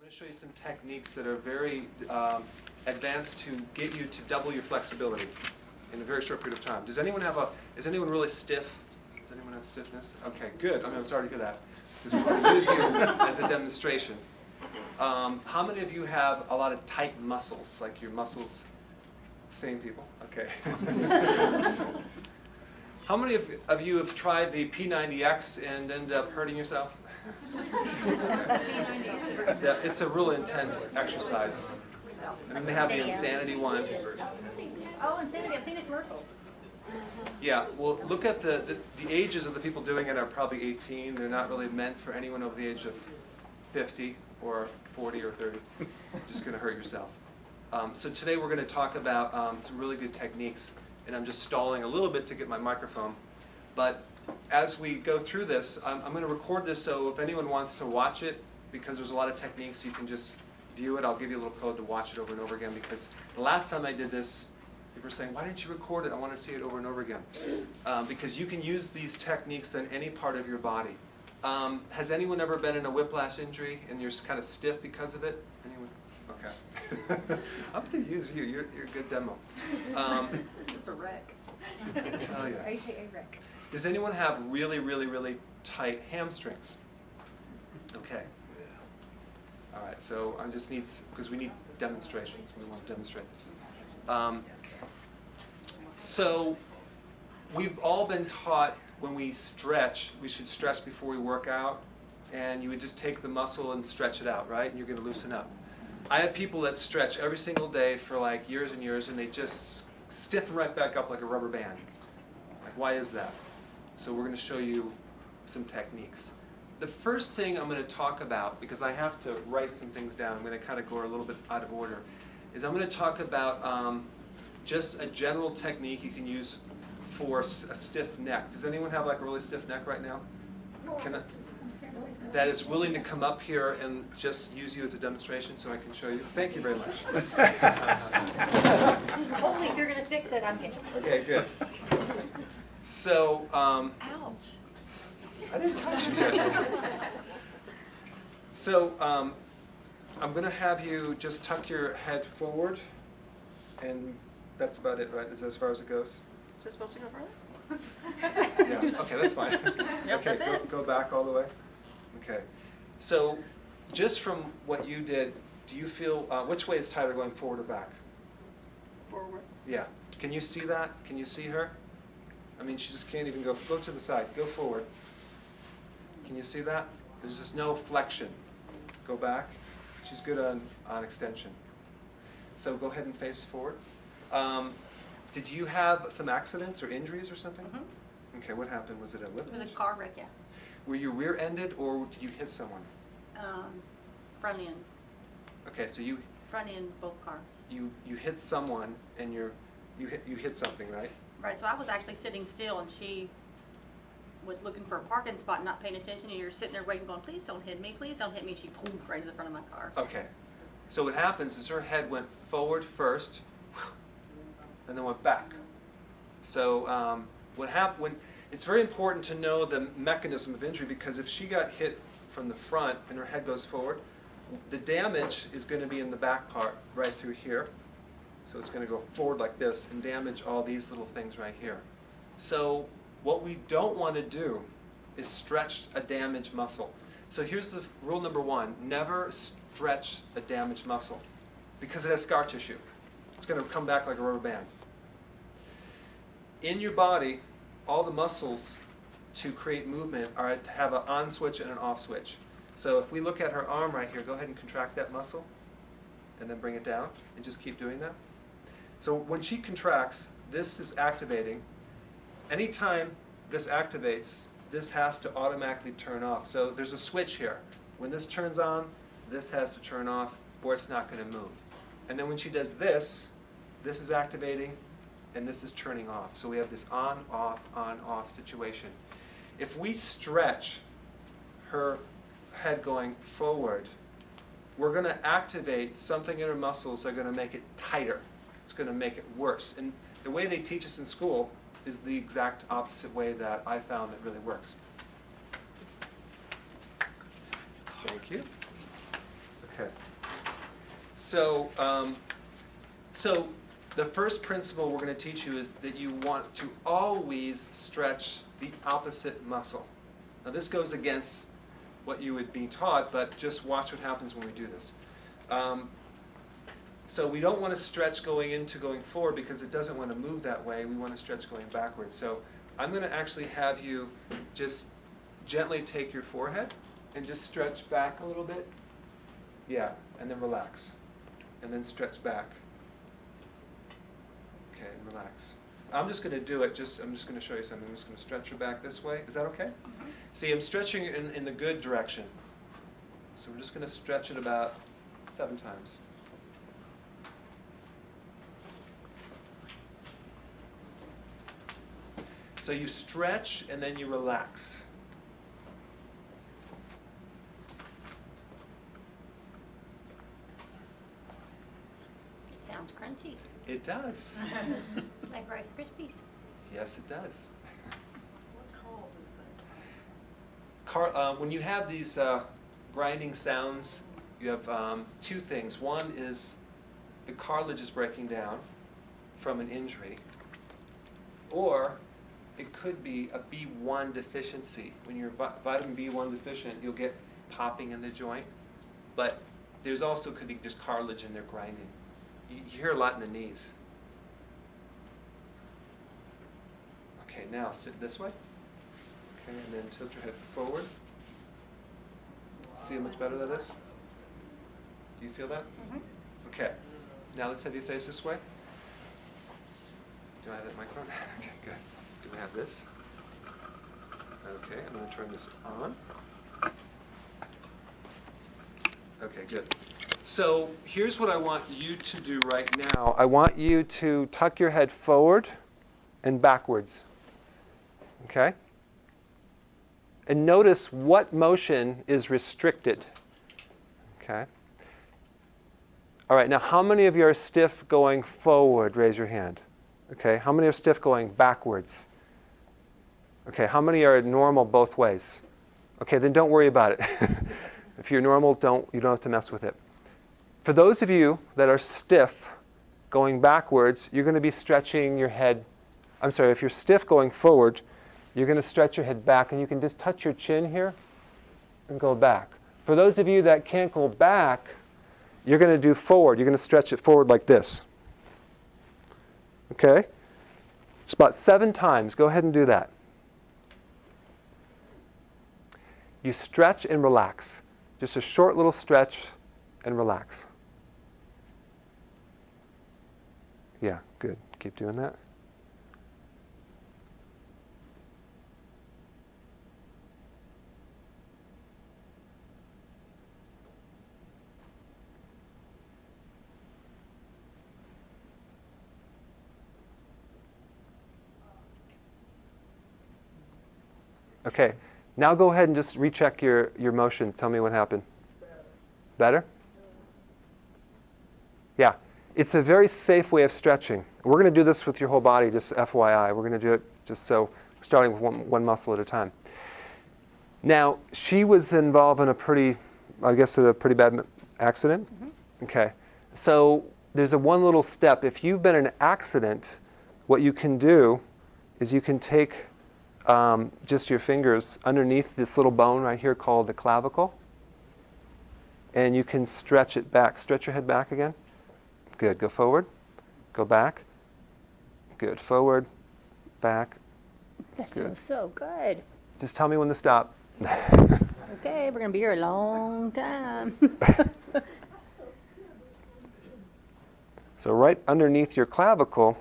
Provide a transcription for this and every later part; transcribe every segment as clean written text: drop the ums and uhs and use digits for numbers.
going to show you some techniques that are very advanced to get you to double your flexibility in a very short period of time. Does anyone have is anyone really stiff? Does anyone have stiffness? Okay, good. I'm sorry to hear that, because we're going to use you as a demonstration. How many of you have a lot of tight muscles, like your muscles? Same people? Okay. How many of you have tried the P90X and ended up hurting yourself? Yeah, it's a real intense exercise. And then they have the Insanity one. Oh, Insanity, I've seen it commercials. Yeah, well, look at the ages of the people doing it are probably 18. They're not really meant for anyone over the age of 50 or 40 or 30. You're just going to hurt yourself. So today we're going to talk about some really good techniques. And I'm just stalling a little bit to get my microphone. But as we go through this, I'm going to record this, so if anyone wants to watch it, because there's a lot of techniques, you can just view it. I'll give you a little code to watch it over and over again, because the last time I did this, people were saying, why didn't you record it? I want to see it over and over again. Because you can use these techniques on any part of your body. Has anyone ever been in a whiplash injury and you're kind of stiff because of it? Anyone? Okay. I'm going to use you. You're a good demo. Just a wreck. I tell you. AKA wreck. Does anyone have really, really, really tight hamstrings? Okay. All right, so I just need, because we need demonstrations. We want to demonstrate this. So we've all been taught when we stretch, we should stretch before we work out, and you would just take the muscle and stretch it out, right? And you're going to loosen up. I have people that stretch every single day for like years and years, and they just stiffen right back up like a rubber band. Like, why is that? So we're going to show you some techniques. The first thing I'm going to talk about, because I have to write some things down, I'm going to kind of go a little bit out of order, is I'm going to talk about just a general technique you can use for a stiff neck. Does anyone have like a really stiff neck right now? That is willing to come up here and just use you as a demonstration so I can show you? Thank you very much. Only if you're going to fix it, I'm getting. Okay, good. So, Ouch. I didn't touch you yet. So, I'm going to have you just tuck your head forward, and that's about it, right? Is that as far as it goes? Is it supposed to go further? Yeah, okay, that's fine. Yep, Okay, that's it. Go back all the way. Okay. So, just from what you did, do you feel, which way is tighter, going forward or back? Forward. Yeah. Can you see that? Can you see her? I mean, she just can't even go to the side. Go forward. Can you see that? There's just no flexion. Go back. She's good on extension. So go ahead and face forward. Did you have some accidents or injuries or something? Mm-hmm. Okay, what happened? Was it a It whip? was a car wreck, yeah. Were you rear-ended or did you hit someone? Front end. Okay, so you Front end, both cars. hit someone and you hit something, right? Right, so I was actually sitting still, and she was looking for a parking spot, not paying attention, and you're sitting there waiting, going, please don't hit me, please don't hit me. And she pulled right to the front of my car. Okay. So what happens is her head went forward first, and then went back. So what happened? It's very important to know the mechanism of injury, because if she got hit from the front and her head goes forward, the damage is going to be in the back part, right through here. So it's going to go forward like this and damage all these little things right here. So what we don't want to do is stretch a damaged muscle. So here's the rule number one: never stretch a damaged muscle, because it has scar tissue. It's going to come back like a rubber band. In your body, all the muscles to create movement are to have an on switch and an off switch. So if we look at her arm right here, go ahead and contract that muscle, and then bring it down, and just keep doing that. So when she contracts, this is activating. Anytime this activates, this has to automatically turn off. So there's a switch here. When this turns on, this has to turn off, or it's not going to move. And then when she does this, this is activating, and this is turning off. So we have this on-off situation. If we stretch her head going forward, we're going to activate something in her muscles that are going to make it tighter. It's going to make it worse. And the way they teach us in school is the exact opposite way that I found that really works. Thank you. Okay. So, so the first principle we're going to teach you is that you want to always stretch the opposite muscle. Now this goes against what you would be taught, but just watch what happens when we do this. So we don't want to stretch going forward because it doesn't want to move that way. We want to stretch going backwards. So I'm going to actually have you just gently take your forehead and just stretch back a little bit. Yeah, and then relax. And then stretch back. Okay, and relax. I'm just going to do it, I'm just going to show you something. I'm just going to stretch your back this way. Is that okay? Mm-hmm. See, I'm stretching it in the good direction. So we're just going to stretch it about 7 times. So you stretch and then you relax. It sounds crunchy. It does. Like Rice Krispies. Yes, it does. What causes that? When you have these grinding sounds, you have 2 things. One is the cartilage is breaking down from an injury, or it could be a B1 deficiency. When you're vitamin B1 deficient, you'll get popping in the joint, but there's also could be just cartilage in there grinding. You hear a lot in the knees. Okay, now sit this way. Okay, and then tilt your head forward. See how much better that is? Do you feel that? Mm-hmm. Okay. Now let's have you face this way. Do I have that microphone? Okay, good. Do we have this? Okay, I'm going to turn this on. Okay, good. So here's what I want you to do right now. I want you to tuck your head forward and backwards. Okay? And notice what motion is restricted. Okay? All right, now how many of you are stiff going forward? Raise your hand. Okay, how many are stiff going backwards? Okay, how many are normal both ways? Okay, then don't worry about it. If you're normal, you don't have to mess with it. For those of you that are stiff going backwards, you're going to be stretching your head. I'm sorry, if you're stiff going forward, you're going to stretch your head back, and you can just touch your chin here and go back. For those of you that can't go back, you're going to do forward. You're going to stretch it forward like this. Okay? It's about 7 times. Go ahead and do that. You stretch and relax. Just a short little stretch and relax. Yeah, good. Keep doing that. Okay, now go ahead and just recheck your motions. Tell me what happened. Better? Yeah, it's a very safe way of stretching. We're going to do this with your whole body, just FYI. We're going to do it just so, starting with one muscle at a time. Now, she was involved in a pretty bad accident. Mm-hmm. Okay, so there's one little step. If you've been in an accident, what you can do is you can take just your fingers underneath this little bone right here called the clavicle, and you can stretch it back. Stretch your head back again. Good. Go forward. Go back. Good. Forward. Back. That Good. feels so good. Just tell me when to stop. Okay, we're going to be here a long time. So right underneath your clavicle,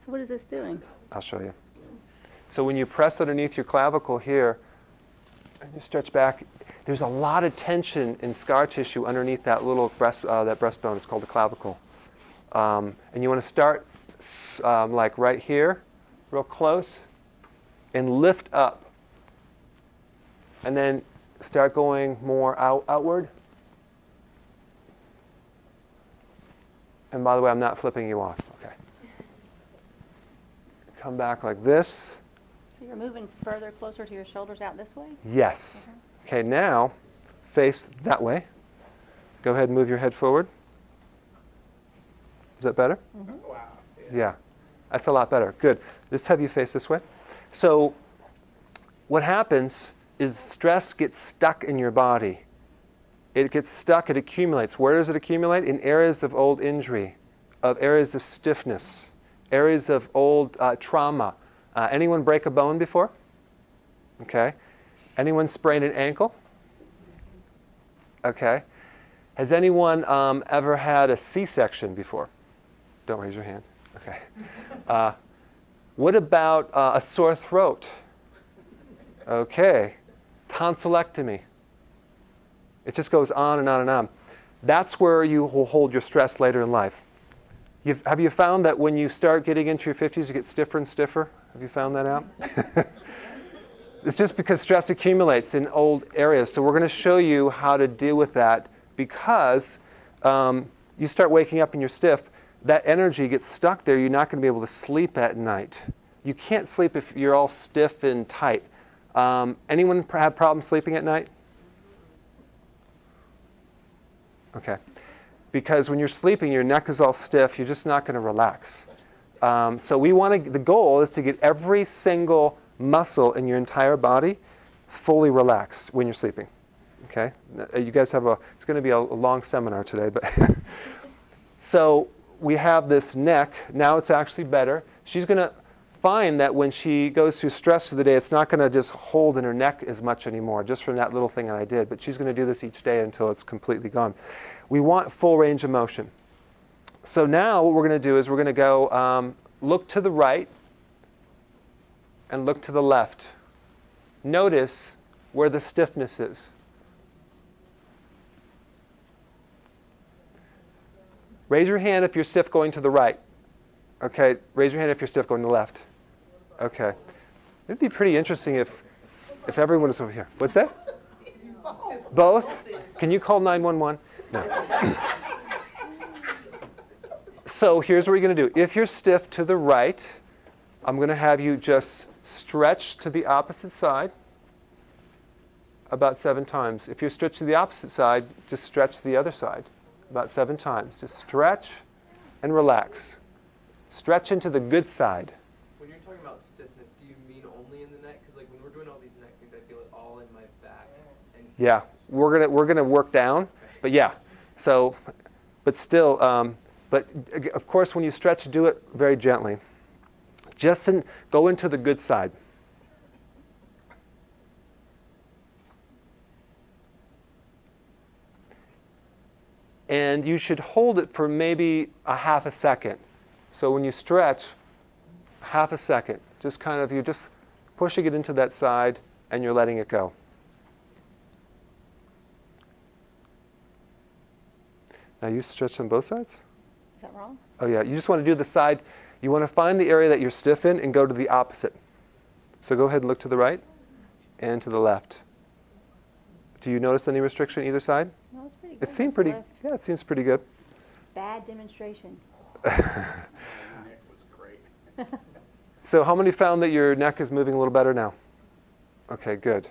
So what is this doing? I'll show you. So when you press underneath your clavicle here, and you stretch back, there's a lot of tension in scar tissue underneath that little breastbone. It's called the clavicle. And you want to start like right here, real close, and lift up. And then start going more outward. And by the way, I'm not flipping you off. Okay. Come back like this. So you're moving further, closer to your shoulders out this way? Yes. Okay, now face that way. Go ahead and move your head forward. Is that better? Wow. Yeah, that's a lot better. Good. Let's have you face this way. So what happens is stress gets stuck in your body. It gets stuck, it accumulates. Where does it accumulate? In areas of old injury, of areas of stiffness, areas of old trauma. Anyone break a bone before? Okay. Anyone sprain an ankle? Okay. Has anyone ever had a C-section before? Don't raise your hand. Okay. What about a sore throat? Okay. Tonsillectomy. It just goes on and on and on. That's where you will hold your stress later in life. Have you found that when you start getting into your 50s, you get stiffer and stiffer? Have you found that out? It's just because stress accumulates in old areas. So we're going to show you how to deal with that because you start waking up and you're stiff. That energy gets stuck there. You're not going to be able to sleep at night. You can't sleep if you're all stiff and tight. Anyone have problems sleeping at night? Okay. Because when you're sleeping, your neck is all stiff. You're just not going to relax. So the goal is to get every single muscle in your entire body fully relaxed when you're sleeping. Okay? You guys it's going to be a long seminar today, but so we have this neck. Now it's actually better. She's going to find that when she goes through stress for the day, it's not going to just hold in her neck as much anymore, just from that little thing that I did. But she's going to do this each day until it's completely gone. We want full range of motion. So now what we're going to do is we're going to go look to the right and look to the left. Notice where the stiffness is. Raise your hand if you're stiff going to the right. Okay, raise your hand if you're stiff going to the left. Okay. It'd be pretty interesting if everyone was over here. What's that? Both? Can you call 911? No. So here's what you're going to do. If you're stiff to the right, I'm going to have you just stretch to the opposite side about 7 times. If you're stretched to the opposite side, just stretch to the other side about 7 times. Just stretch and relax. Stretch into the good side. When you're talking about stiffness, do you mean only in the neck? Because like when we're doing all these neck things, I feel it all in my back. And Yeah, we're gonna work down, but yeah. So, but still, but of course, when you stretch, do it very gently. Just go into the good side. And you should hold it for maybe a half a second. So when you stretch, half a second, just kind of, you're just pushing it into that side and you're letting it go. Now you stretch on both sides? Is that wrong? Oh yeah, you just want to do the side. You want to find the area that you're stiff in and go to the opposite. So go ahead and look to the right and to the left. Do you notice any restriction either side? No, it's pretty good. It seemed pretty, yeah, it seems pretty good. Bad demonstration. So how many found that your neck is moving a little better now? Okay, good.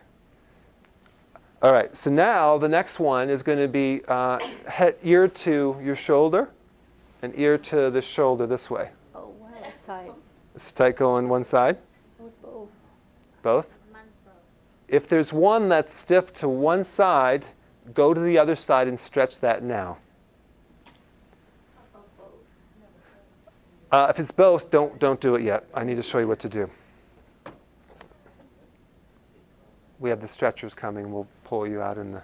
All right, so now the next one is going to be ear to your shoulder and ear to the shoulder this way. Oh, wow, that's tight. It's tight going one side? That was both. Both? If there's one that's stiff to one side, go to the other side and stretch that now. If it's both, don't do it yet. I need to show you what to do. We have the stretchers coming. We'll pull you out in the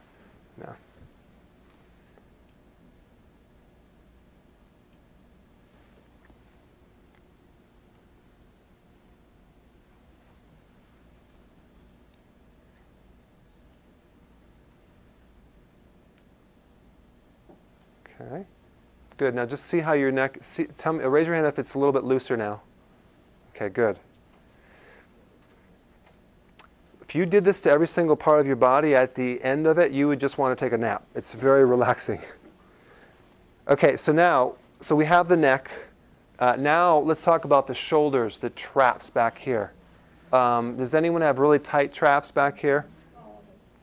now. Okay. Good. Now just see how your neck, tell me, raise your hand if it's a little bit looser now. Okay, good. If you did this to every single part of your body, at the end of it, you would just want to take a nap. It's very relaxing. Okay, so we have the neck. Now let's talk about the shoulders, the traps back here. Does anyone have really tight traps back here?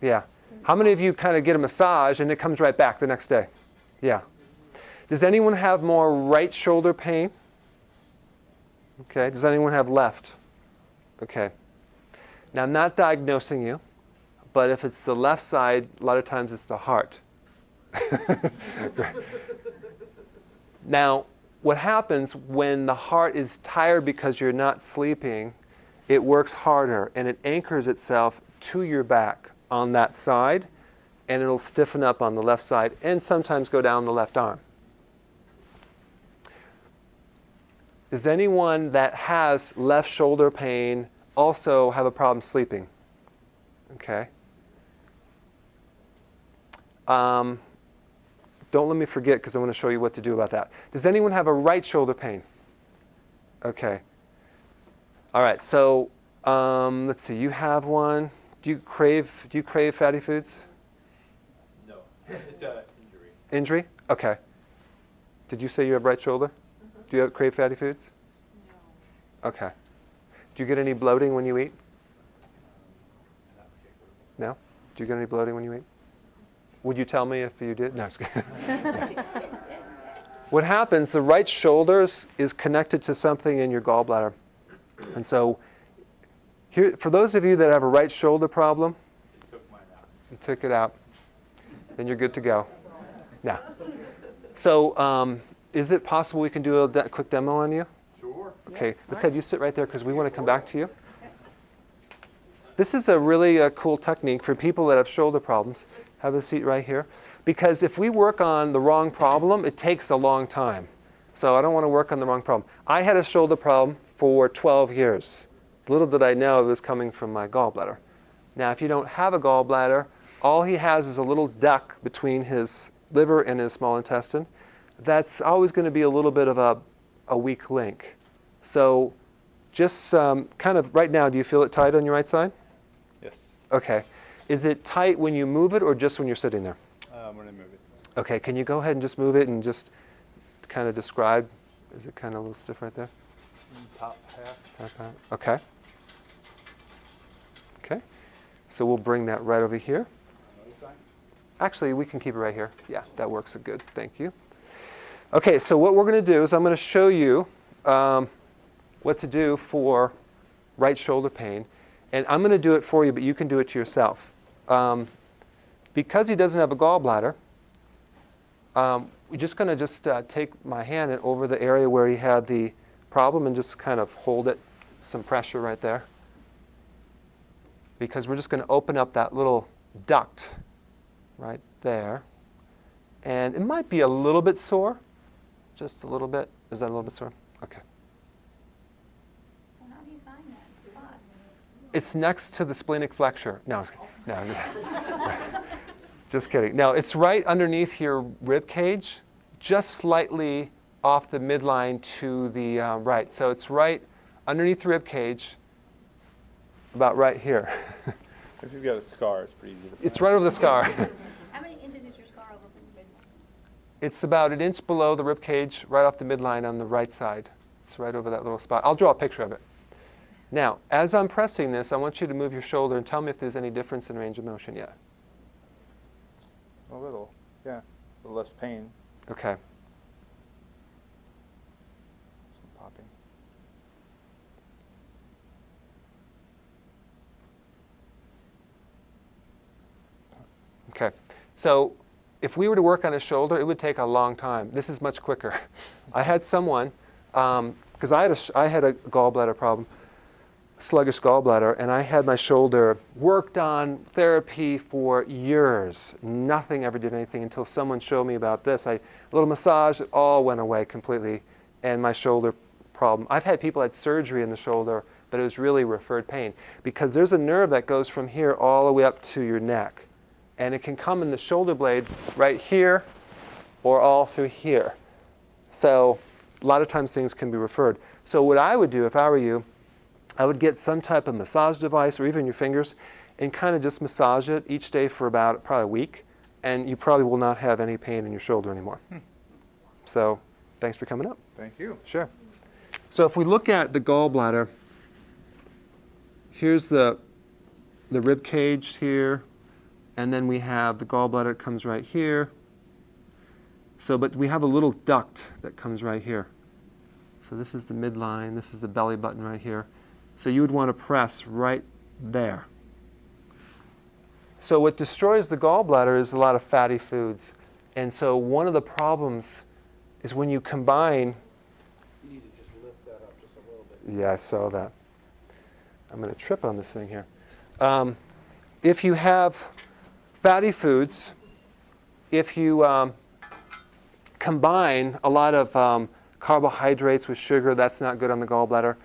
Yeah. How many of you kind of get a massage and it comes right back the next day? Yeah. Does anyone have more right shoulder pain? Okay. Does anyone have left? Okay. Now, I'm not diagnosing you, but if it's the left side, a lot of times it's the heart. Now, what happens when the heart is tired because you're not sleeping, it works harder and it anchors itself to your back on that side, and it'll stiffen up on the left side and sometimes go down the left arm. Does anyone that has left shoulder pain also have a problem sleeping? Okay. Don't let me forget, because I want to show you what to do about that. Does anyone have a right shoulder pain? Okay. All right. So let's see. You have one. Do you crave fatty foods? No, it's an injury. Injury? Okay. Did you say you have right shoulder? Do you crave fatty foods? No. Okay. Do you get any bloating when you eat? Not particularly. No? Do you get any bloating when you eat? Would you tell me if you did? No, I'm just kidding. What happens, the right shoulder is connected to something in your gallbladder. And so, here, for those of you that have a right shoulder problem, You took mine out. you took it out, then you're good to go. Now, so is it possible we can do a quick demo on you? Sure. Okay, let's have you sit right there because we want to come back to you. This is a really cool technique for people that have shoulder problems. Have a seat right here. Because if we work on the wrong problem, it takes a long time. So I don't want to work on the wrong problem. I had a shoulder problem for 12 years. Little did I know it was coming from my gallbladder. Now, if you don't have a gallbladder, all he has is a little duct between his liver and his small intestine. That's always going to be a little bit of a weak link. So just kind of right now, do you feel it tight on your right side? Yes. Okay. Is it tight when you move it or just when you're sitting there? When I move it. Okay, can you go ahead and just move it and just kind of describe? Is it kind of a little stiff right there? Top half. Top half. Okay. Okay. So we'll bring that right over here. Another side. Actually, we can keep it right here. Yeah, that works good. Thank you. Okay, so what we're going to do is I'm going to show you what to do for right shoulder pain. And I'm going to do it for you, but you can do it to yourself. Because he doesn't have a gallbladder, we're just going to take my hand and over the area where he had the problem and just kind of hold it, some pressure right there. Because we're just going to open up that little duct right there. And it might be a little bit sore, just a little bit. Is that a little bit sore? Okay. Well, how do you find that spot? It's next to the splenic flexure. No, I was kidding. No, just kidding. No, it's right underneath your rib cage, just slightly off the midline to the right. So it's right underneath the rib cage, about right here. If you've got a scar, it's pretty easy to find. It's right over the scar. How many inches is your scar over the midline? It's about an inch below the rib cage, right off the midline on the right side. It's right over that little spot. I'll draw a picture of it. Now, as I'm pressing this, I want you to move your shoulder and tell me if there's any difference in range of motion yet. A little, yeah. A little less pain. Okay. Some popping. Okay. So if we were to work on his shoulder, it would take a long time. This is much quicker. I had someone, because I had a gallbladder problem, sluggish gallbladder, and I had my shoulder worked on, therapy for years. Nothing ever did anything until someone showed me about this. A little massage, it all went away completely, and my shoulder problem. I've had people had surgery in the shoulder, but it was really referred pain because there's a nerve that goes from here all the way up to your neck, and it can come in the shoulder blade right here or all through here. So a lot of times things can be referred. So what I would do if I were you, I would get some type of massage device or even your fingers and kind of just massage it each day for about probably a week, and you probably will not have any pain in your shoulder anymore. So thanks for coming up. Thank you. Sure. So if we look at the gallbladder, here's the rib cage here, and then we have the gallbladder comes right here. So, but we have a little duct that comes right here. So this is the midline, this is the belly button right here. So you would want to press right there. So what destroys the gallbladder is a lot of fatty foods. And so one of the problems is when you combine... You need to just lift that up just a little bit. Yeah, I saw that. I'm going to trip on this thing here. If you have fatty foods, if you combine a lot of carbohydrates with sugar, that's not good on the gallbladder.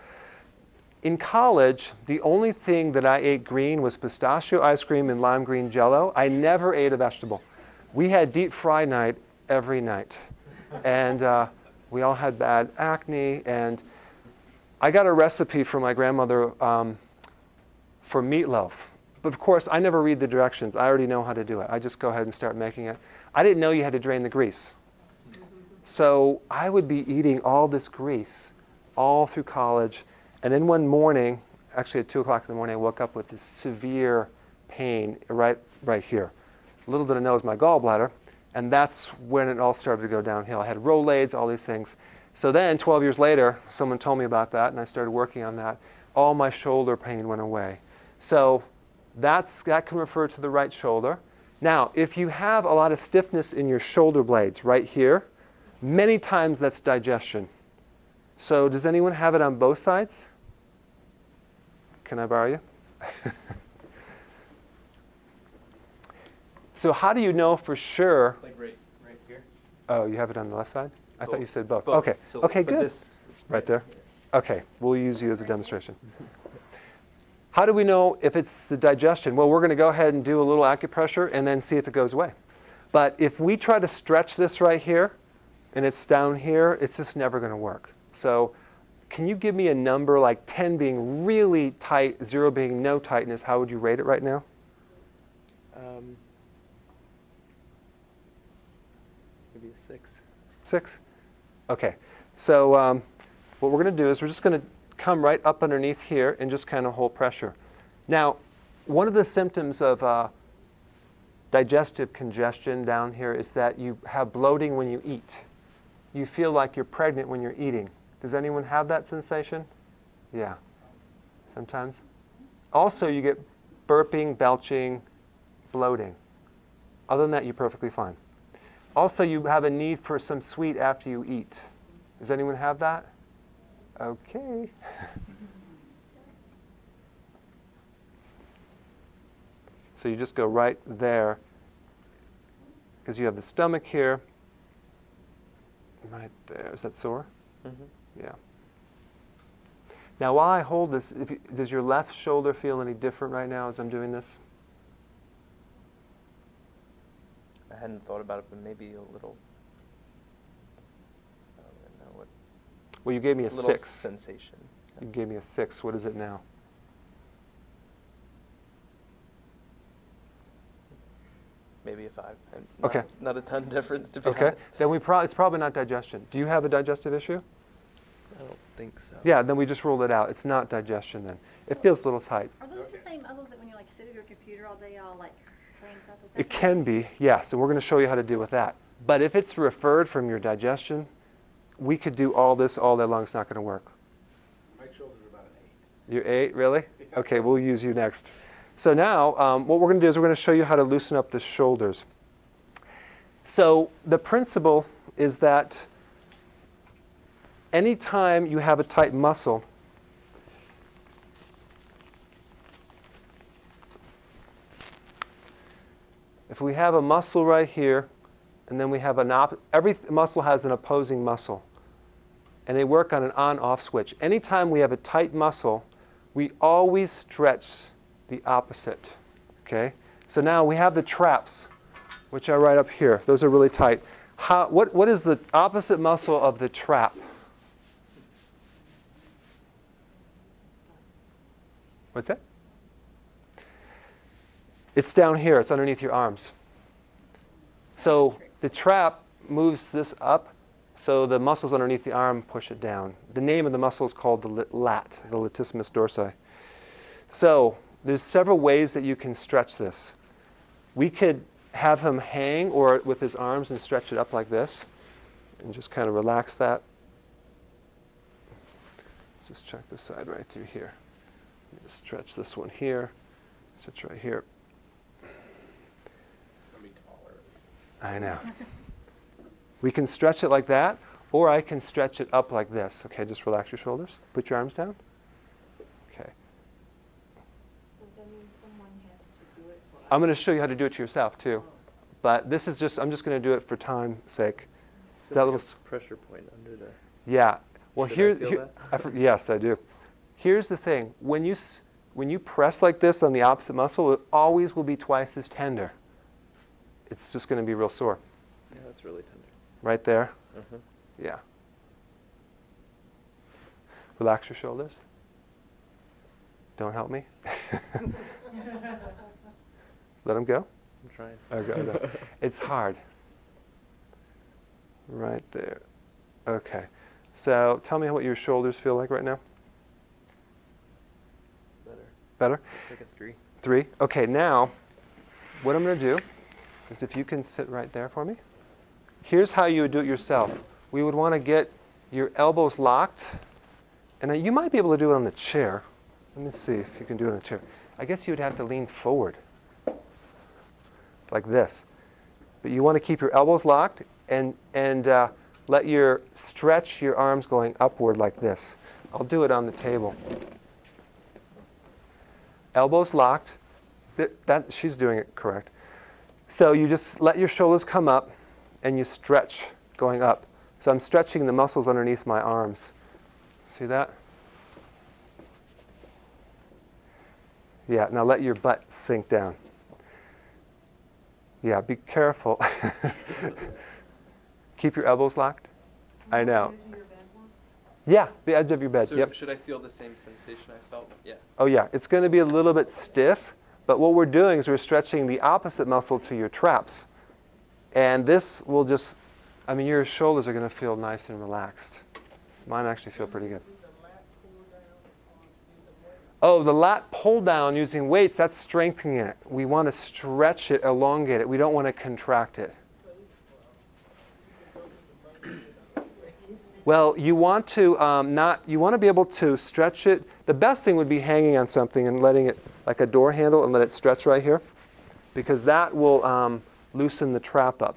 In college, the only thing that I ate green was pistachio ice cream and lime green jello. I never ate a vegetable. We had deep fry night every night. And we all had bad acne. And I got a recipe from my grandmother for meatloaf. But of course, I never read the directions. I already know how to do it. I just go ahead and start making it. I didn't know you had to drain the grease. So I would be eating all this grease all through college. And then one morning, actually at 2 o'clock in the morning, I woke up with this severe pain right here. Little did I know it was my gallbladder. And that's when it all started to go downhill. I had Rolaids, all these things. So then, 12 years later, someone told me about that, and I started working on that. All my shoulder pain went away. So that can refer to the right shoulder. Now, if you have a lot of stiffness in your shoulder blades right here, many times that's digestion. So does anyone have it on both sides? Can I borrow you? So how do you know for sure? Like right here. Oh, you have it on the left side? I thought Both. you said both. Both. Okay. So, Okay, but good. this- Right there. Okay, we'll use you as a demonstration. How do we know if it's the digestion? Well, we're going to go ahead and do a little acupressure and then see if it goes away. But if we try to stretch this right here and it's down here, it's just never going to work. So can you give me a number, like 10 being really tight, 0 being no tightness? How would you rate it right now? Maybe a 6. 6? Okay. So what we're going to do is we're just going to come right up underneath here and just kind of hold pressure. Now, one of the symptoms of digestive congestion down here is that you have bloating when you eat. You feel like you're pregnant when you're eating. Does anyone have that sensation? Yeah, sometimes. Also, you get burping, belching, bloating. Other than that, you're perfectly fine. Also, you have a need for some sweet after you eat. Does anyone have that? Okay. So you just go right there because you have the stomach here. Right there. Is that sore? Mm-hmm. Yeah. Now, while I hold this, does your left shoulder feel any different right now as I'm doing this? I hadn't thought about it, but maybe a little. I don't even know what. Well, you gave me a Little 6. sensation. You gave me a 6. What is it now? Maybe a 5. And Okay. Not a ton difference to be Okay. honest. Then it's probably not digestion. Do you have a digestive issue? I don't think so. Yeah, then we just ruled it out. It's not digestion then. It feels a little tight. Are those the same muscles that when you like sit at your computer all day, all like cramped up? Is that It can be, yes, and we're going to show you how to deal with that. But if it's referred from your digestion, we could do all this all day long. It's not going to work. My shoulders are about an 8. You're 8, really? Okay, we'll use you next. So now, what we're going to do is we're going to show you how to loosen up the shoulders. So the principle is that anytime you have a tight muscle, if we have a muscle right here, and then we have every muscle has an opposing muscle, and they work on an on-off switch. Anytime we have a tight muscle, we always stretch the opposite, okay? So now we have the traps, which are right up here. Those are really tight. What is the opposite muscle of the trap? What's that? It's down here. It's underneath your arms. So the trap moves this up, so the muscles underneath the arm push it down. The name of the muscle is called the lat, the latissimus dorsi. So there's several ways that you can stretch this. We could have him hang or with his arms and stretch it up like this and just kind of relax that. Let's just check this side right through here. Just stretch this one here, stretch right here. I know. We can stretch it like that, or I can stretch it up like this. Okay, just relax your shoulders. Put your arms down. Okay. So that means someone has to do it for us. I'm going to show you how to do it to yourself too. But this is just, I'm just going to do it for time's sake. Is that a little pressure point under the. Yeah. Well, Should I feel that? Yes, I do. Here's the thing. When you press like this on the opposite muscle, it always will be twice as tender. It's just going to be real sore. Yeah, that's really tender. Right there. Uh-huh. Yeah. Relax your shoulders. Don't help me. Let them go. I'm trying. Okay. It's hard. Right there. Okay. So tell me what your shoulders feel like right now. Better. Better? Take a 3. 3. Okay, now what I'm going to do is if you can sit right there for me. Here's how you would do it yourself. We would want to get your elbows locked. And you might be able to do it on the chair. Let me see if you can do it on the chair. I guess you would have to lean forward like this. But you want to keep your elbows locked and stretch your arms going upward like this. I'll do it on the table. Elbows locked. She's doing it correct. So you just let your shoulders come up and you stretch going up. So I'm stretching the muscles underneath my arms. See that? Yeah, now let your butt sink down. Yeah, be careful. Keep your elbows locked. I know. Yeah, the edge of your bed. So Yep. should I feel the same sensation I felt? Yeah. Oh yeah, it's going to be a little bit stiff, but what we're doing is we're stretching the opposite muscle to your traps. And this will just, your shoulders are going to feel nice and relaxed. Mine actually feel pretty good. Oh, the lat pull down using weights, that's strengthening it. We want to stretch it, elongate it. We don't want to contract it. Well, you want to you want to be able to stretch it. The best thing would be hanging on something and letting it, like a door handle, and let it stretch right here, because that will loosen the trap up.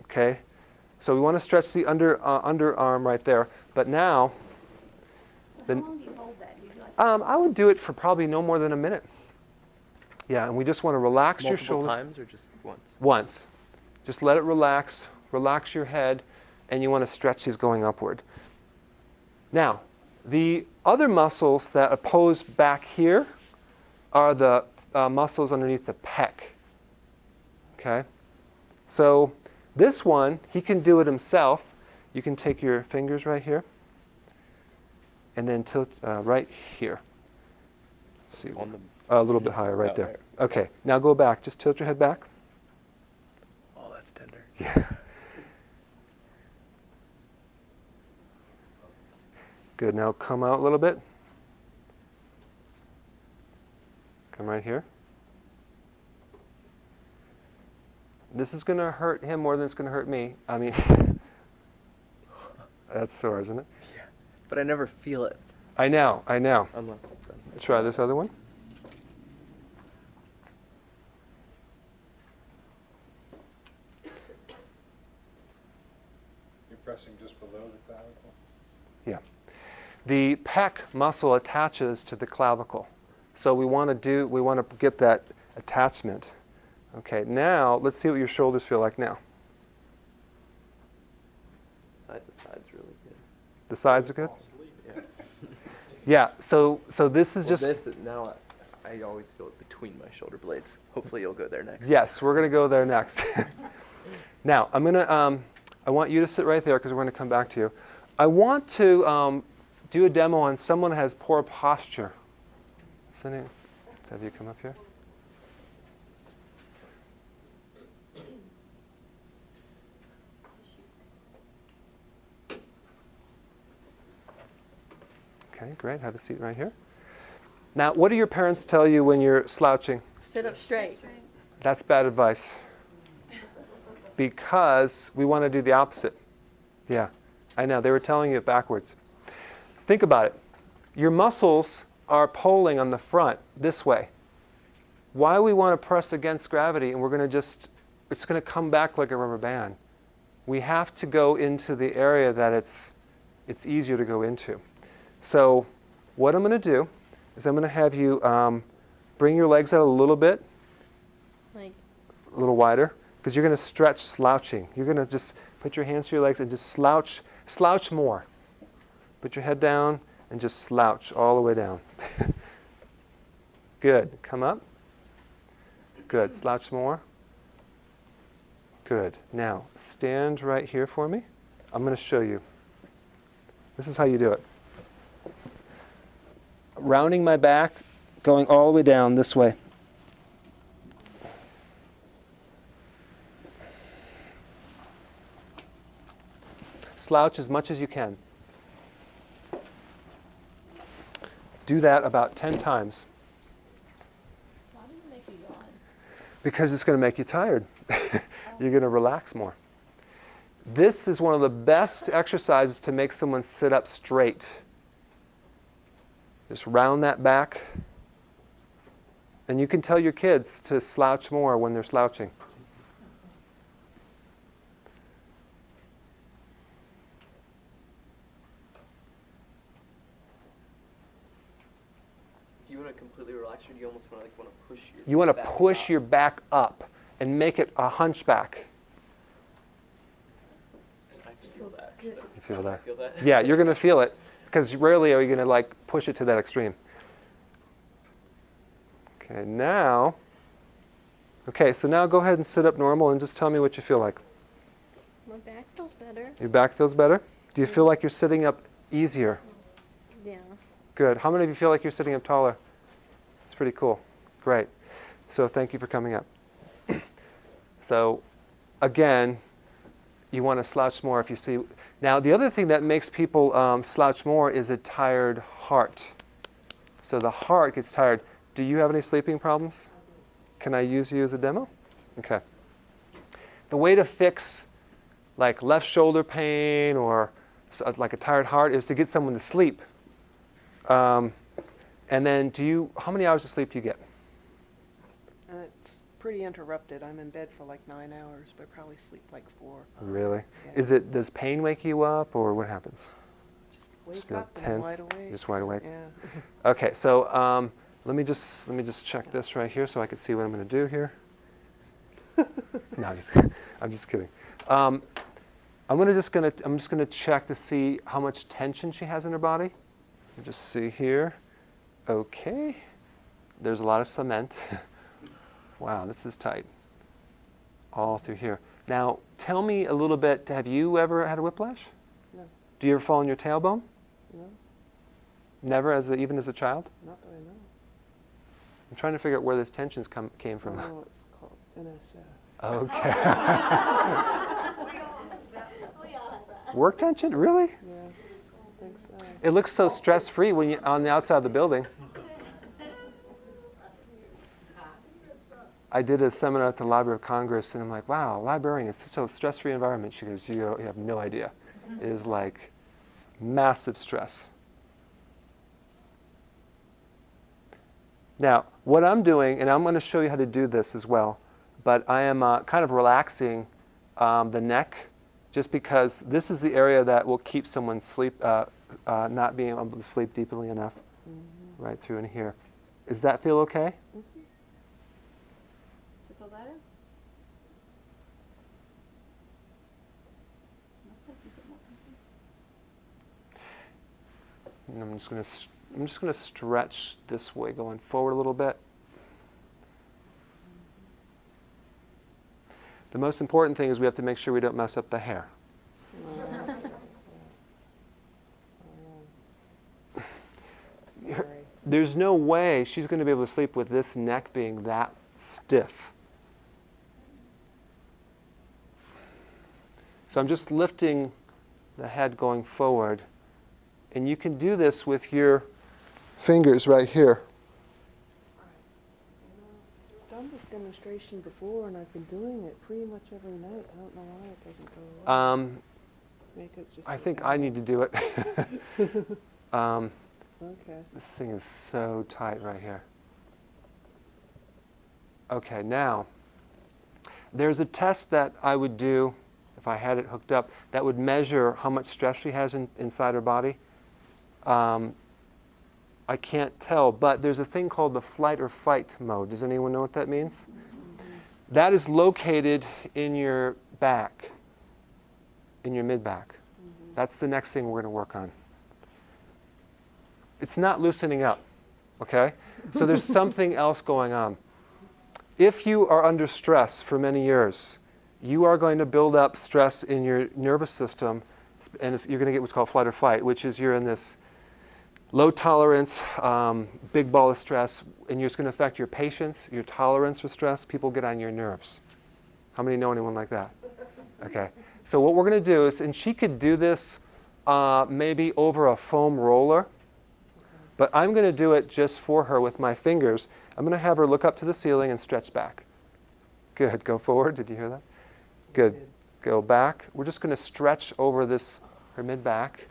Okay, so we want to stretch the underarm right there. But now, How long do you hold that? Do you do like I would do it for probably no more than a minute. Yeah, and we just want to relax your Multiple shoulders. times or just once? Once. Just let it relax. Relax your head, and you want to stretch these going upward. Now, the other muscles that oppose back here are the muscles underneath the pec. Okay? So this one, he can do it himself. You can take your fingers right here and then tilt right here. Let's see. On the. A little bit higher, right Oh, there. right. Okay, now go back. Just tilt your head back. Oh, that's tender. Yeah. Good. Now come out a little bit. Come right here. This is going to hurt him more than it's going to hurt me. That's sore, isn't it? Yeah. But I never feel it. I know. Unless. Try this other one. You're pressing just below the clavicle? Yeah. The pec muscle attaches to the clavicle. So we want to get that attachment. Okay, now let's see what your shoulders feel like now. The side's really good. The sides are good? Yeah. Yeah, so this is just, Now I always feel it between my shoulder blades. Hopefully you'll go there next. yes, we're going to go there next. Now, I want you to sit right there because we're going to come back to you. I want to do a demo on someone who has poor posture. Cindy, let's have you come up here. Okay, great. Have a seat right here. Now, what do your parents tell you when you're slouching? sit up straight? That's bad advice. Because we want to do the opposite. Yeah, I know. They were telling you it backwards. Think about it. Your muscles are pulling on the front this way. Why we want to press against gravity and we're going to it's going to come back like a rubber band. We have to go into the area that it's easier to go into. So what I'm going to do is I'm going to have you bring your legs out a little bit, Like, a little wider, because you're going to stretch slouching. You're going to just put your hands to your legs and just slouch more. Put your head down and just slouch all the way down. Good. Come up. Good. Slouch more. Good. Now, stand right here for me. I'm going to show you. This is how you do it. Rounding my back, going all the way down this way. Slouch as much as you can. Do that about 10 times. why does it make you yawn? Because it's going to make you tired. You're going to relax more. This is one of the best exercises to make someone sit up straight. Just round that back. And you can tell your kids to slouch more when they're slouching. Do you want to completely relax, or do you almost want to push your You want to back push up? your back up and make it a hunchback. I can feel that. You feel that? Feel that? Yeah, you're going to feel it, because rarely are you going to push it to that extreme. Okay, now, so now go ahead and sit up normal and just tell me what you feel like. My back feels better. Your back feels better? Do you feel like you're sitting up easier? Yeah. Good. How many of you feel like you're sitting up taller? It's pretty cool. Great. So thank you for coming up. So again, you want to slouch more if you see. Now the other thing that makes people slouch more is a tired heart. So the heart gets tired. Do you have any sleeping problems? Can I use you as a demo? Okay. The way to fix like left shoulder pain or like a tired heart is to get someone to sleep. And then how many hours of sleep do you get? It's pretty interrupted. I'm in bed for like 9 hours, but probably sleep like 4. Really? Yeah. Does pain wake you up or what happens? Just wake feel up and I'm tense? wide awake. Just wide awake? Yeah. Okay, so let me just check this right here so I can see what I'm going to do here. No, I'm just kidding. I'm just going to check to see how much tension she has in her body. Just see here. Okay. There's a lot of cement. Wow, this is tight. All through here. Now, tell me a little bit, have you ever had a whiplash? No. Do you ever fall on your tailbone? No, Never, even as a child? not that I know. I'm trying to figure out where this tension came from. No, it's called NSF. Okay. Work tension? Really? Yeah, I think so. It looks so stress-free when you're on the outside of the building. I did a seminar at the Library of Congress, and I'm like, wow, librarian, it's such a stress-free environment. She goes, you have no idea. It is like massive stress. Now, what I'm doing, and I'm going to show you how to do this as well, but I am kind of relaxing the neck, just because this is the area that will keep someone not being able to sleep deeply enough, right through in here. Does that feel okay? Does it feel better? Looks like you get more comfy. And I'm just going to stretch this way, going forward a little bit. The most important thing is we have to make sure we don't mess up the hair. Sorry. There's no way she's going to be able to sleep with this neck being that stiff. So I'm just lifting the head going forward. And you can do this with your fingers right here. Done this demonstration before, and I've been doing it pretty much every night. I don't know why it doesn't go away. Maybe it's just I so think I need to do it. Okay. This thing is so tight right here. Okay, now, there's a test that I would do if I had it hooked up that would measure how much stress she has inside her body. I can't tell, but there's a thing called the flight or fight mode. Does anyone know what that means? That is located in your back, in your mid-back. That's the next thing we're going to work on. It's not loosening up, okay? So there's something else going on. If you are under stress for many years, you are going to build up stress in your nervous system, and you're going to get what's called flight or fight, which is you're in this low tolerance, big ball of stress, and it's going to affect your patience, your tolerance for stress. People get on your nerves. How many know anyone like that? Okay. So what we're going to do is, and she could do this maybe over a foam roller, but I'm going to do it just for her with my fingers. I'm going to have her look up to the ceiling and stretch back. Good. Go forward. Did you hear that? Good. Go back. We're just going to stretch over her mid-back.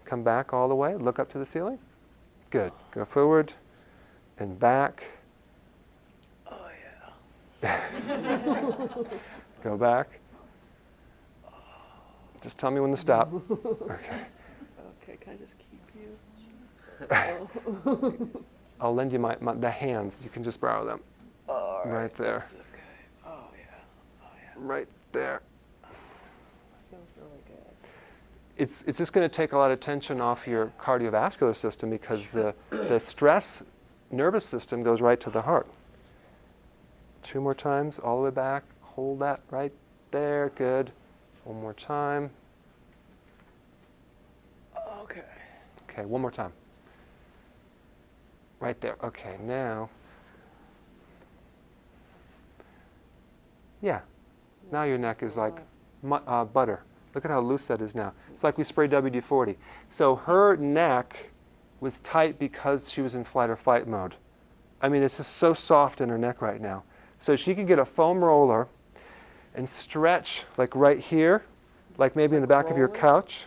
Come back all the way. Look up to the ceiling. Good. Go forward and back. Oh, yeah. Go back. Just tell me when to stop. Okay. Okay, can I just keep you? I'll lend you the hands. You can just borrow them. All Right there. that's okay. Oh, yeah. Oh, yeah. Right there. Feels really good. It's just going to take a lot of tension off your cardiovascular system because the stress nervous system goes right to the heart. 2 more times, all the way back. Hold that right there. Good. 1 more time. Okay. Okay, 1 more time. Right there. Okay, now. Yeah. Now your neck is like butter. Look at how loose that is now. It's like we sprayed WD-40. So her neck was tight because she was in flight or fight mode. I mean, it's just so soft in her neck right now. So she could get a foam roller and stretch like right here, like maybe in the back of your Roller? couch.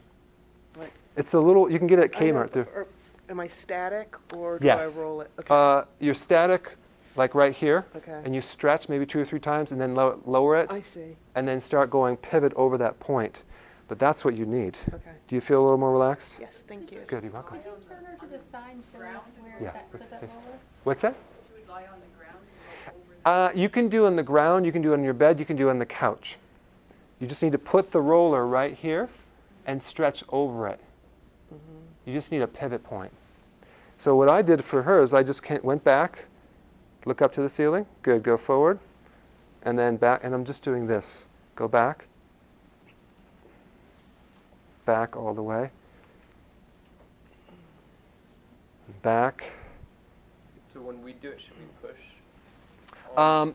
Like- It's a little, you can get it at I know, Kmart. am I static, or do Yes. I roll it? Okay. You're static, like right here, Okay. and you stretch maybe 2 or 3 times and then lower it, I see. and then start going pivot over that point. But that's what you need. Okay. Do you feel a little more relaxed? Yes, thank you. Good, you're welcome. Could you turn her to the side and show us where Yeah, put that okay. roller? What's that? She would lie on the ground and go over You can do on the ground, you can do it on your bed, you can do it on the couch. You just need to put the roller right here and stretch over it. You just need a pivot point. So what I did for her is I just went back, look up to the ceiling, good, go forward, and then back, and I'm just doing this. Go back, back all the way, back. So when we do it, should we push?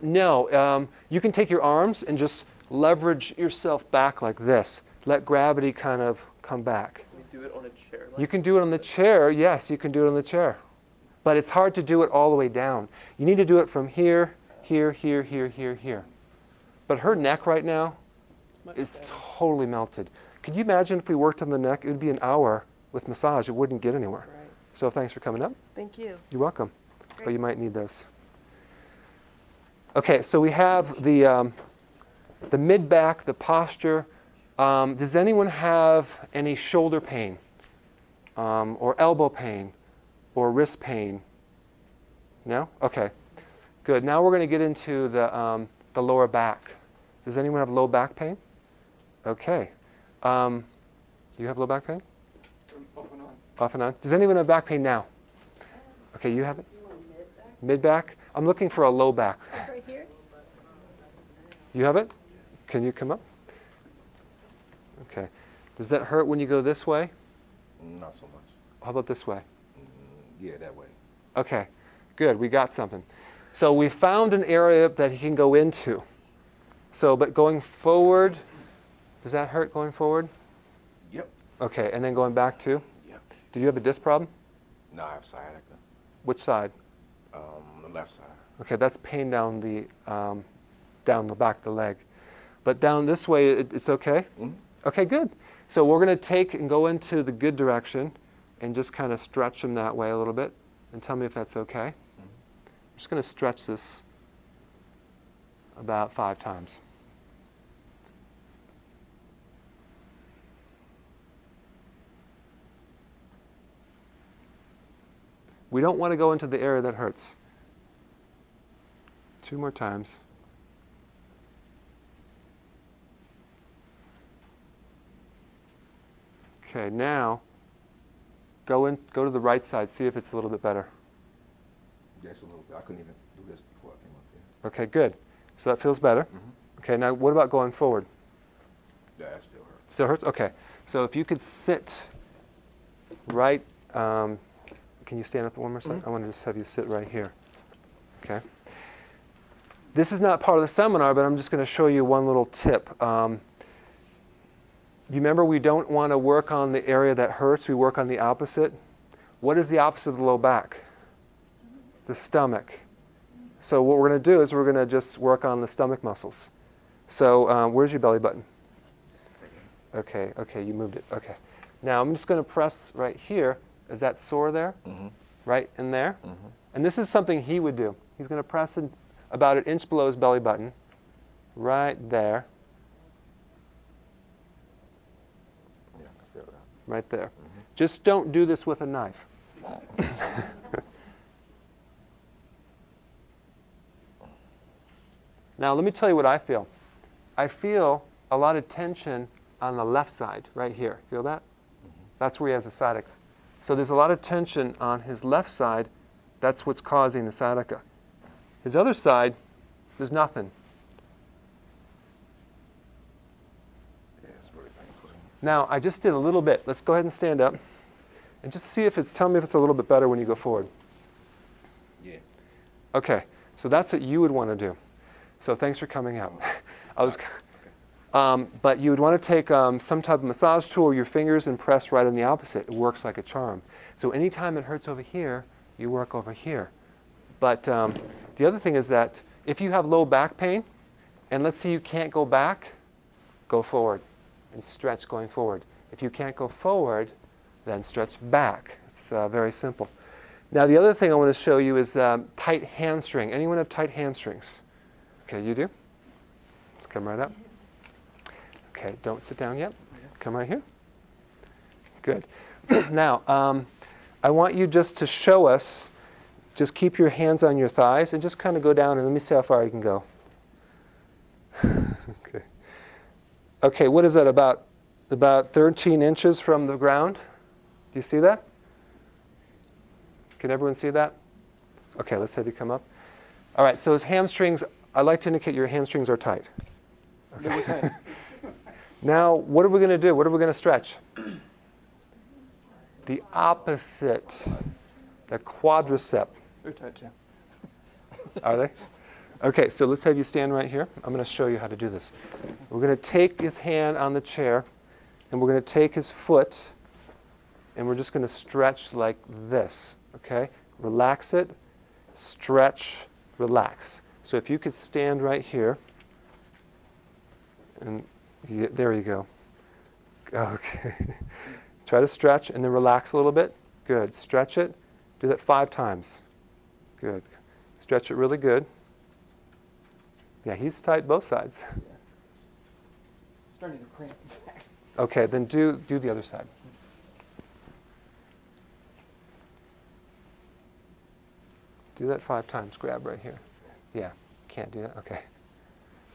No, you can take your arms and just leverage yourself back like this. Let gravity kind of come back. Can we do it on a chair? You can do it on the chair. Yes, you can do it on the chair. But it's hard to do it all the way down. You need to do it from here, here, here, here, here, here. But her neck right now Much is better. totally melted. Could you imagine if we worked on the neck? It would be an hour with massage. It wouldn't get anywhere. Right. So thanks for coming up. Thank you. You're welcome. But Great. you might need those. Okay, so we have the mid-back, the posture. Does anyone have any shoulder pain or elbow pain or wrist pain? No? Okay, good. Now we're going to get into the lower back. Does anyone have low back pain? Okay. You have low back pain? Off and on. Off and on. Does anyone have back pain now? Okay, you have it? Mid-back? I'm looking for a low back. right here. You have it? Can you come up? Okay. Does that hurt when you go this way? Not so much. How about this way? Yeah, that way. Okay, good. We got something. So we found an area that he can go into. So, but going forward, does that hurt going forward? Yep. Okay, and then going back too? Yep. Do you have a disc problem? No, I have sciatica. Which side? The left side. Okay, that's pain down the back of the leg. But down this way, it's okay? Mhm. Okay, good. So we're going to take and go into the good direction and just kind of stretch them that way a little bit. And tell me if that's okay. I'm just going to stretch this about 5 times. We don't want to go into the area that hurts. 2 more times. Okay, now go to the right side, see if it's a little bit better. Yes, a little bit. I couldn't even do this before I came up here. Okay, good. So that feels better. Okay, now what about going forward? Yeah, that still hurts. Still hurts? Okay. So if you could sit right, can you stand up one more second? I want to just have you sit right here. Okay. This is not part of the seminar, but I'm just going to show you one little tip. You remember we don't want to work on the area that hurts, we work on the opposite. What is the opposite of the low back? The stomach. So what we're going to do is we're going to just work on the stomach muscles. So where's your belly button? Okay, you moved it. Okay. Now I'm just going to press right here. Is that sore there? Mm-hmm. Right in there? Mm-hmm. And this is something he would do. He's going to press in about an inch below his belly button, right there, Yeah, I feel that. right there. Mm-hmm. Just don't do this with a knife. Now let me tell you what I feel. I feel a lot of tension on the left side, right here. Feel that? That's where he has a sciatica. So there's a lot of tension on his left side. That's what's causing the sciatica. His other side, there's nothing. Yeah, it's very painful. Now, I just did a little bit. Let's go ahead and stand up and just see if tell me if it's a little bit better when you go forward. Yeah. Okay, so that's what you would want to do. So thanks for coming out. But you would want to take some type of massage tool or your fingers and press right on the opposite. It works like a charm. So anytime it hurts over here, you work over here. But the other thing is that if you have low back pain, and let's say you can't go back, go forward and stretch going forward. If you can't go forward, then stretch back. It's very simple. Now the other thing I want to show you is tight hamstring. Anyone have tight hamstrings? Okay, you do? Let's come right up. Okay, don't sit down yet. Come right here. Good. Now, I want you just to show us, just keep your hands on your thighs and just kind of go down and let me see how far you can go. Okay. Okay, what is that, about 13 inches from the ground? Do you see that? Can everyone see that? Okay, let's have you come up. All right, so his hamstrings, I like to indicate your hamstrings are tight. Okay. Now, what are we going to do? What are we going to stretch? The opposite, the quadricep. They're tight too. Are they? Okay, so let's have you stand right here. I'm going to show you how to do this. We're going to take his hand on the chair, and we're going to take his foot, and we're just going to stretch like this, okay? Relax it, stretch, relax. So if you could stand right here, and there you go. Okay. Try to stretch and then relax a little bit. Good. Stretch it. Do that 5 times. Good. Stretch it really good. Yeah, he's tight both sides. Starting to cramp. Okay, then do the other side. Do that 5 times. Grab right here. Yeah. Can't do that? Okay.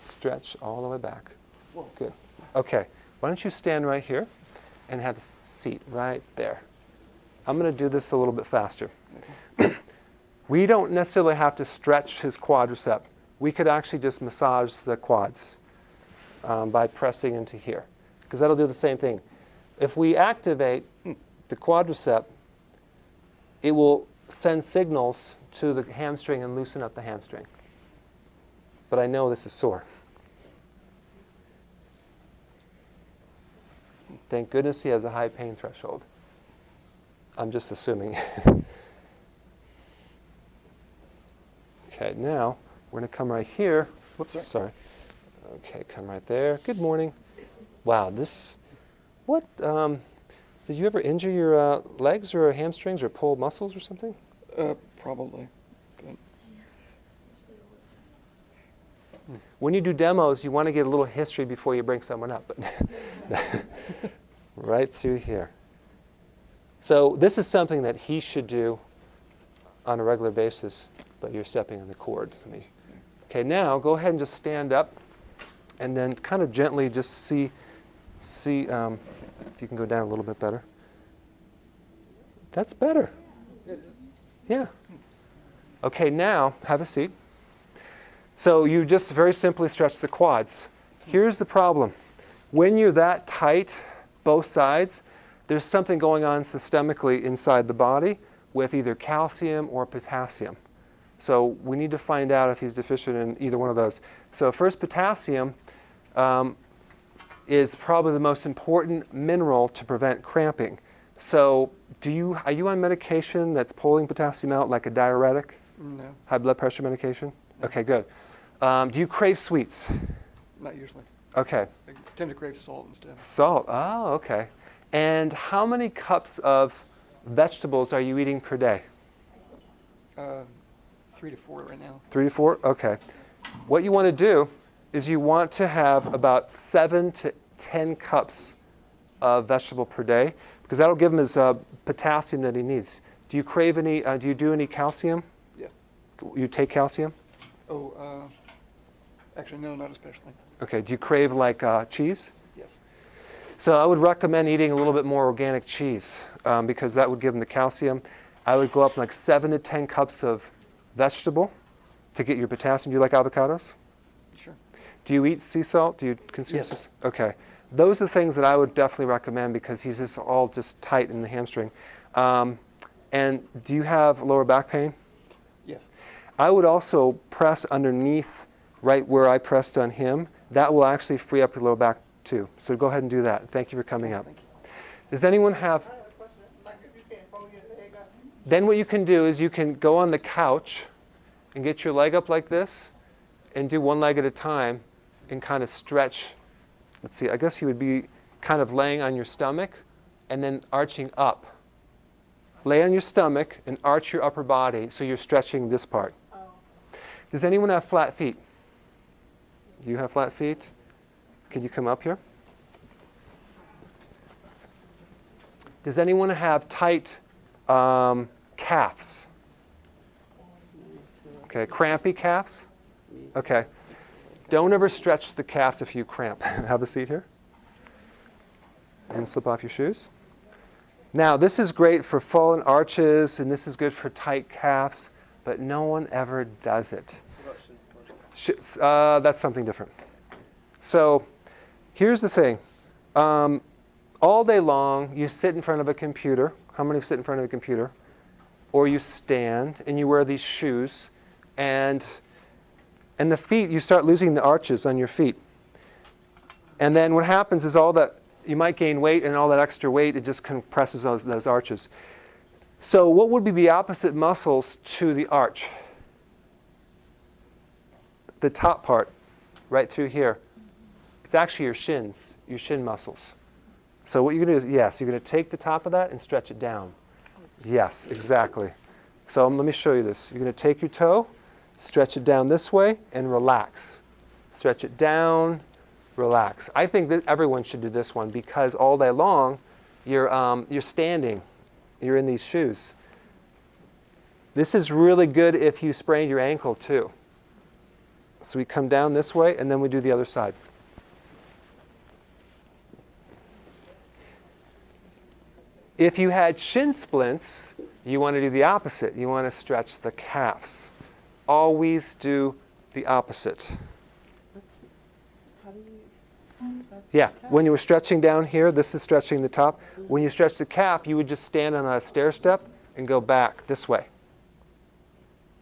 Stretch all the way back. Good. Okay. Why don't you stand right here and have a seat right there. I'm going to do this a little bit faster. We don't necessarily have to stretch his quadricep. We could actually just massage the quads by pressing into here, because that'll do the same thing. If we activate the quadricep, it will send signals to the hamstring and loosen up the hamstring. But I know this is sore. Thank goodness he has a high pain threshold. I'm just assuming. Okay, now we're going to come right here. Whoops, sorry. Okay, come right there. Good morning. Wow, what, did you ever injure your legs or hamstrings or pull muscles or something? Probably. When you do demos, you want to get a little history before you bring someone up. Right through here. So this is something that he should do on a regular basis, but you're stepping on the cord. Okay, now go ahead and just stand up, and then kind of gently just see if you can go down a little bit better. That's better. Yeah. Okay, now have a seat. So you just very simply stretch the quads. Here's the problem. When you're that tight, both sides, there's something going on systemically inside the body with either calcium or potassium. So we need to find out if he's deficient in either one of those. So first, potassium is probably the most important mineral to prevent cramping. So are you on medication that's pulling potassium out, like a diuretic? No, High blood pressure medication? Okay, good. Do you crave sweets? not usually. Okay. I tend to crave salt instead. Salt. Oh, okay. And how many cups of vegetables are you eating per day? 3 to 4 right now. 3 to 4? Okay. What you want to do is you want to have about 7 to 10 cups of vegetable per day, because that'll give him his potassium that he needs. Do you crave any, do you do any calcium? Yeah. You take calcium? Oh, actually, no, not especially. Okay. Do you crave like cheese? Yes. So I would recommend eating a little bit more organic cheese because that would give him the calcium. I would go up like 7 to 10 cups of vegetable to get your potassium. Do you like avocados? Sure. Do you eat sea salt? Do you consume Yes. sea salt? Okay. Those are the things that I would definitely recommend because he's just all just tight in the hamstring. And do you have lower back pain? Yes. I would also press underneath right where I pressed on him. That will actually free up your lower back too. So go ahead and do that. Thank you for coming up. Thank you. Does anyone have... Then what you can do is you can go on the couch and get your leg up like this and do one leg at a time and kind of stretch. Let's see, I guess you would be kind of laying on your stomach and then arching up. Lay on your stomach and arch your upper body so you're stretching this part. Does anyone have flat feet? Do you have flat feet? Can you come up here? Does anyone have tight calves? Okay, crampy calves? Okay. Don't ever stretch the calves if you cramp. Have a seat here. And slip off your shoes. Now, this is great for fallen arches, and this is good for tight calves, but no one ever does it. What about shin splints? That's something different. So, here's the thing. All day long, you sit in front of a computer. How many sit in front of a computer? Or you stand, and you wear these shoes, and the feet, you start losing the arches on your feet. And then what happens is all that, you might gain weight, and all that extra weight, it just compresses those arches. So what would be the opposite muscles to the arch? The top part, right through here. It's actually your shins, your shin muscles. So what you're going to do is, yes, you're going to take the top of that and stretch it down. Yes, exactly. So let me show you this. You're going to take your toe, stretch it down this way, and relax. Stretch it down, relax. I think that everyone should do this one because all day long, you're standing. You're in these shoes. This is really good if you sprained your ankle too. So we come down this way, and then we do the other side. If you had shin splints, you want to do the opposite. You want to stretch the calves. Always do the opposite. How do you stretch Yeah, the calf? when you were stretching down here, this is stretching the top. When you stretch the calf, you would just stand on a stair step and go back this way.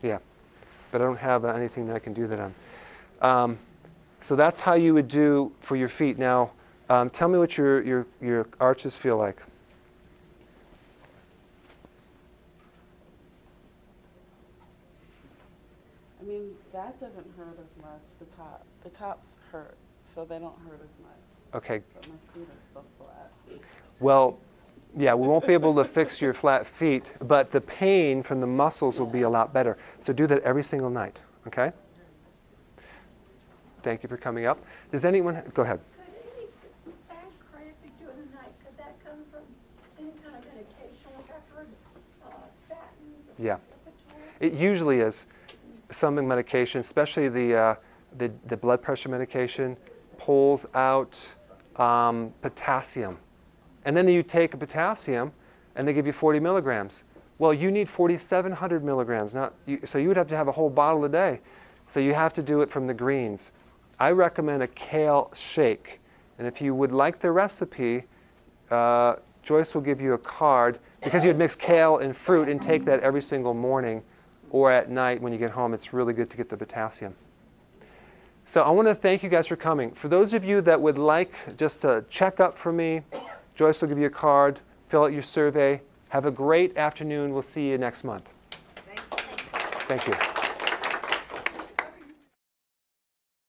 Yeah, but I don't have anything that I can do that on. So that's how you would do for your feet. Now, tell me what your arches feel like. I mean, much. The tops hurt, so they don't hurt as much. Okay. But my feet are still flat. Well, yeah, we won't be able to fix your flat feet, but the pain from the muscles will be a lot better. So do that every single night, okay? Thank you for coming up. Does anyone, go ahead. Could any back cramping during the night, could that come from any kind of medication? Like I've heard statins. Yeah. Lipitor. It usually is some medication, especially the blood pressure medication, pulls out potassium. And then you take a potassium and they give you 40 milligrams. Well, you need 4,700 milligrams, so you would have to have a whole bottle a day. So you have to do it from the greens. I recommend a kale shake. And if you would like the recipe, Joyce will give you a card, because you would mix kale and fruit and take that every single morning or at night when you get home. It's really good to get the potassium. So I want to thank you guys for coming. For those of you that would like just a checkup from me, Joyce will give you a card, fill out your survey. Have a great afternoon. We'll see you next month. Thank you.